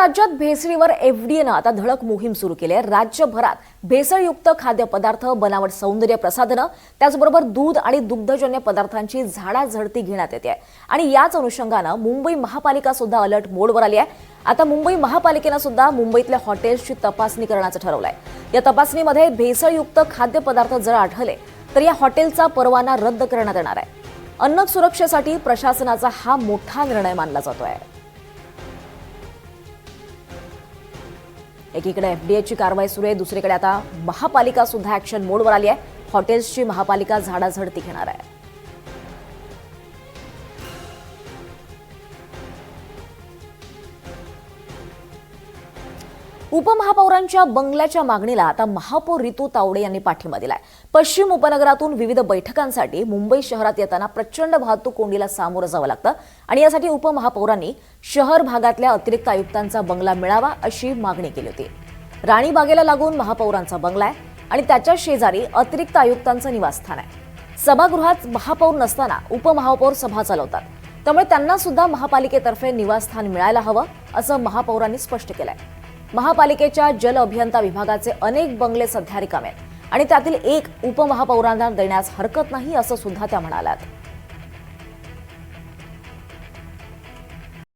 राज्यात भेसळीवर एफडीएनं आता धडक मोहीम सुरू केली आहे। राज्यभरात भेसळयुक्त खाद्यपदार्थ, बनावट सौंदर्य प्रसाधनं, त्याचबरोबर दूध आणि दुग्धजन्य पदार्थांची झाडाझडती घेण्यात येते आणि याच अनुषंगानं मुंबई महापालिका सुद्धा अलर्ट मोडवर आली आहे। आता मुंबई महापालिकेनं सुद्धा मुंबईतल्या हॉटेल्सची तपासणी करण्याचं ठरवलंय। या तपासणीमध्ये भेसळयुक्त खाद्यपदार्थ जर आढळले तर या हॉटेलचा परवाना रद्द करण्यात येणार आहे। अन्न सुरक्षेसाठी प्रशासनाचा हा मोठा निर्णय मानला जातोय। एकीकडे एफडीएची कारवाई सुरू आहे, दुसरीकडे आता महापालिका सुद्धा ऍक्शन मोडवर आली आहे। हॉटेल्सची महापालिका झाडाझडती घेणार आहे। उपमहापौरांच्या बंगल्याच्या मागणीला आता महापौर रितू तावडे यांनी पाठिंबा दिलाय। पश्चिम उपनगरातून विविध बैठकांसाठी मुंबई शहरात येताना प्रचंड वाहतूक कोंडीला सामोरं जावं लागतं आणि यासाठी उपमहापौरांनी शहर भागातल्या अतिरिक्त आयुक्तांचा बंगला मिळावा अशी मागणी केली होती। राणीबागेला लागून महापौरांचा बंगला आहे आणि त्याच्या शेजारी अतिरिक्त आयुक्तांचं निवासस्थान आहे। सभागृहात महापौर नसताना उपमहापौर सभा चालवतात, त्यामुळे त्यांना सुद्धा महापालिकेतर्फे निवासस्थान मिळायला हवं असं महापौरांनी स्पष्ट केलंय। महापालिकेच्या जल अभियंता विभागाचे अनेक बंगले सध्या रिकामे आहेत आणि त्यातील एक उपमहापौरांना देण्यास हरकत नाही असं सुद्धा त्या म्हणाल्यात।